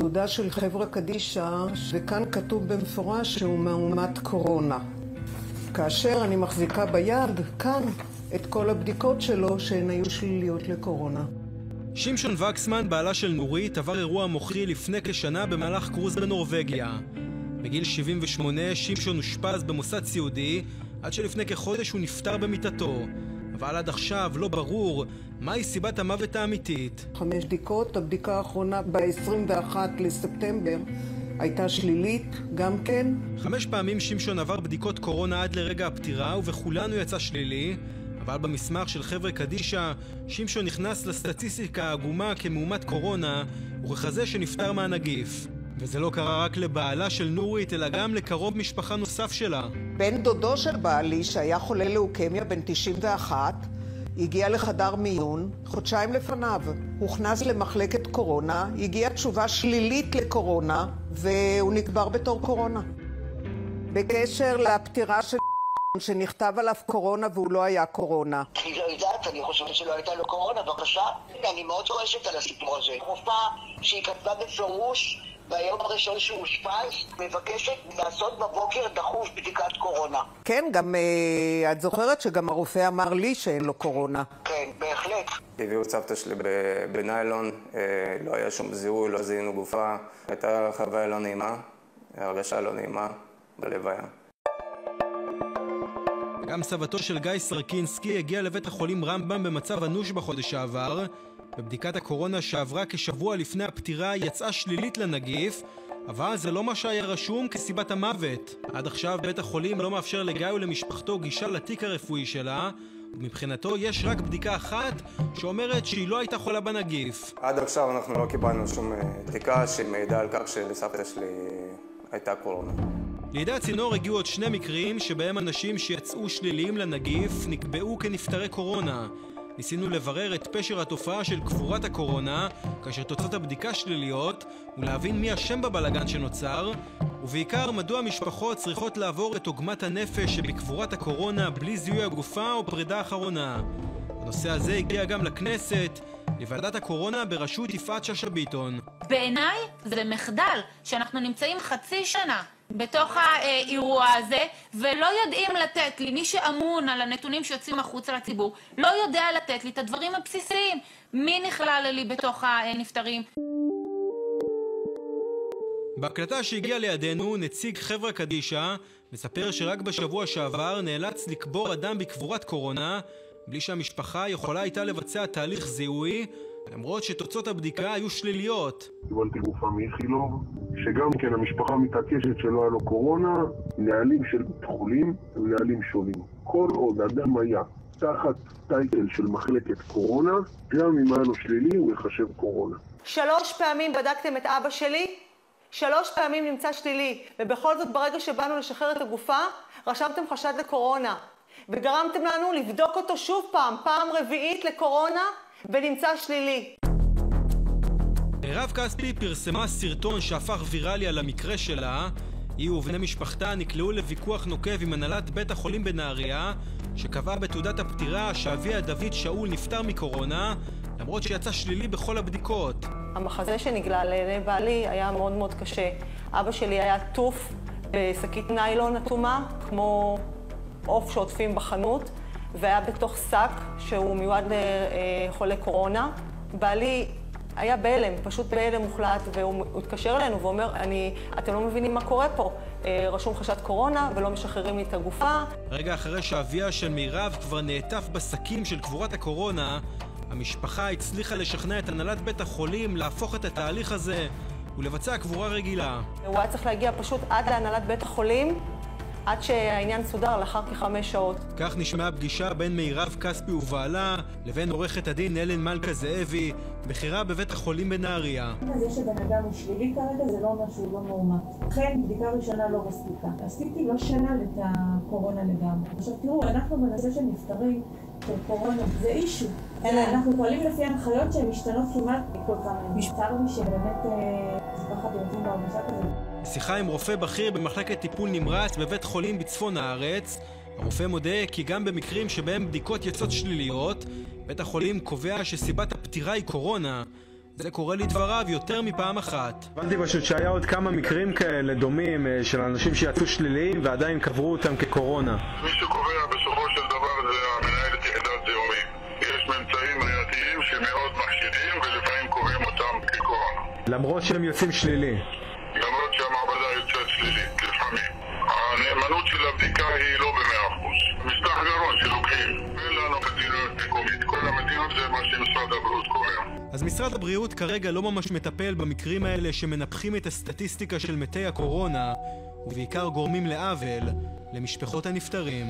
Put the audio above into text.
תעודה של חברה קדישא, וכאן כתוב במפורש שהוא מאומת קורונה. כאשר אני מחזיקה ביד, כאן, את כל הבדיקות שלו שהן היו שליליות לקורונה. שמשון וקסמן, בעלה של נורית, עבר אירוע מוחי לפני כשנה במהלך קרוז בנורווגיה. בגיל 78 שמשון אושפז במוסד סיעודי, עד שלפני כחודש הוא נפטר במיטתו. אבל עד עכשיו לא ברור מהי סיבת המוות האמיתית. 5 בדיקות, הבדיקה האחרונה ב-21 לספטמבר הייתה שלילית, גם כן. 5 פעמים שמשון עבר בדיקות קורונה עד לרגע הפטירה, ובכולן הוא יצא שלילי. אבל במסמך של חברה קדישא, שמשון נכנס לסטטיסטיקה העגומה כמאומת קורונה, וככזה שנפטר מהנגיף. וזה לא קרה רק לבעלה של נורית, אלא גם לקרוב משפחה נוסף שלה. בן דודו של בעלי, שהיה חולה לאוקמיה בן 91, הגיע לחדר מיון, חודשיים לפניו. הוכנס למחלקת קורונה, הגיעה תשובה שלילית לקורונה, והוא נקבר בתור קורונה. בקשר לפטירה של שנכתב עליו קורונה והוא לא היה קורונה. אני לא יודעת, אני חושבת שלא הייתה לו קורונה, בבקשה. אני מאוד רועשת על הסיפור הזה. רופאה שהיא כתבה בפירוש ביום הראשון שהוא אושפז, מבקשת לעשות בבוקר דחוף בדיקת קורונה. כן, גם את זוכרת שגם הרופא אמר לי שאין לו קורונה. כן, בהחלט. הביאו סבתא שלי בניילון, לא היה שום זיהוי, לא זיהינו גופה. הייתה חוויה לא נעימה, הרגשה לא נעימה בלוויה. גם סבתו של גיא סרקינסקי הגיעה לבית החולים רמב"ם במצב אנוש בחודש שעבר. בבדיקת הקורונה שעברה כשבוע לפני הפטירה יצאה שלילית לנגיף, אבל זה לא מה שהיה רשום כסיבת המוות. עד עכשיו בית החולים לא מאפשר לגיא ולמשפחתו גישה לתיק הרפואי שלה, ומבחינתו יש רק בדיקה אחת שאומרת שהיא לא הייתה חולה בנגיף. עד עכשיו אנחנו לא קיבלנו שום בדיקה שמעידה על כך שלסבתא שלי הייתה קורונה. לידי הצינור הגיעו עוד 2 מקרים שבהם אנשים שיצאו שליליים לנגיף נקבעו כנפטרי קורונה. ניסינו לברר את פשר התופעה של קבורת הקורונה כאשר תוצאות הבדיקה שליליות, ולהבין מי השם בבלגן שנוצר, ובעיקר מדוע המשפחות צריכות לעבור את עוגמת הנפש שבקבורת הקורונה בלי זיהוי הגופה או פרידה אחרונה. הנושא הזה הגיע גם לכנסת, לוועדת הקורונה בראשות יפעת שאשא ביטון. בעיניי זה מחדל שאנחנו נמצאים חצי שנה בתוך האירוע הזה, ולא יודעים לתת לי, מי שאמון על הנתונים שיוצאים החוצה לציבור, לא יודע לתת לי את הדברים הבסיסיים. מי נכלל לי בתוך הנפטרים? בהקלטה שהגיעה לידינו, נציג חברה קדישא מספר שרק בשבוע שעבר נאלץ לקבור אדם בקבורת קורונה, בלי שהמשפחה יכולה הייתה לבצע תהליך זיהוי, למרות שתוצאות הבדיקה היו שליליות. קיבלתי גופה מאיכילוב, שגם כן המשפחה מתעקשת שלא היה לו קורונה, נהלים של בית חולים ונהלים שונים. כל עוד אדם היה תחת טייטל של מחלקת קורונה, גם אם היה לו שלילי הוא יחשב קורונה. 3 פעמים בדקתם את אבא שלי, 3 פעמים נמצא שלילי, ובכל זאת ברגע שבאנו לשחרר את הגופה, רשמתם חשד לקורונה, וגרמתם לנו לבדוק אותו שוב פעם רביעית לקורונה, ונמצא שלילי. מירב כספי פרסמה סרטון שהפך ויראלי על המקרה שלה. היא ובני משפחתה נקלעו לוויכוח נוקב עם הנהלת בית החולים בנהריה, שקבעה בתעודת הפטירה שאביה דוד שאול נפטר מקורונה, למרות שיצא שלילי בכל הבדיקות. המחזה שנגלה לעיני בעלי היה מאוד מאוד קשה. אבא שלי היה עטוף בשקית ניילון אטומה, כמו עוף שעוטפים בחנות, והיה בתוך שק שהוא מיועד לחולי קורונה. בעלי היה בהלם, פשוט בהלם מוחלט, והוא התקשר אלינו ואומר, אתם לא מבינים מה קורה פה. רשום חשד קורונה ולא משחררים לי את הגופה. רגע אחרי שאביה של מירב כבר נעטף בשקים של קבורת הקורונה, המשפחה הצליחה לשכנע את הנהלת בית החולים להפוך את התהליך הזה ולבצע קבורה רגילה. הוא היה צריך להגיע פשוט עד להנהלת בית החולים, עד שהעניין סודר לאחר כ5 שעות. כך נשמעה פגישה בין מירב כספי ובעלה לבין עורכת הדין אלן מלכה זאבי, בכירה בבית החולים בנהריה. זה שבן אדם הוא שלילי כרגע זה לא אומר שהוא לא מאומת. לכן בדיקה ראשונה לא מספיקה. עשיתי לא שנה את הקורונה לגמרי. עכשיו תראו, אנחנו בנושא של נפטרים של קורונה, זה אישו. אנחנו פועלים לפי הנחיות שהן משתנות כמעט כל פעם. משפטר מי שבאמת זה ככה ביותר בהרגשה כזה. שיחה עם רופא בכיר במחלקת טיפול נמרץ בבית חולים בצפון הארץ. הרופא מודה כי גם במקרים שבהם בדיקות יוצאות שליליות, בית החולים קובע שסיבת הפטירה היא קורונה. זה קורה לדבריו יותר מפעם אחת. הבנתי פשוט שהיה עוד כמה מקרים כאלה דומים של אנשים שיצאו שליליים ועדיין קברו אותם כקורונה. מי שקובע בסופו של דבר זה המנהלת יחידת זיהומים. יש ממצאים ראייתיים שמאוד מחשידים ולפעמים קובעים אותם כקורונה. למרות שהם יוצאים שלילי. למרות שהמעבדה יוצאת שלילית, לפעמים. הנאמנות של הבדיקה היא לא ב100%. מסתח גרון שלוקחים. אין לנו מדיניות מקומית. כל המדינות זה מה שמשרד הבריאות קובע. אז משרד הבריאות כרגע לא ממש מטפל במקרים האלה שמנפחים את הסטטיסטיקה של מתי הקורונה, ובעיקר גורמים לעוול למשפחות הנפטרים.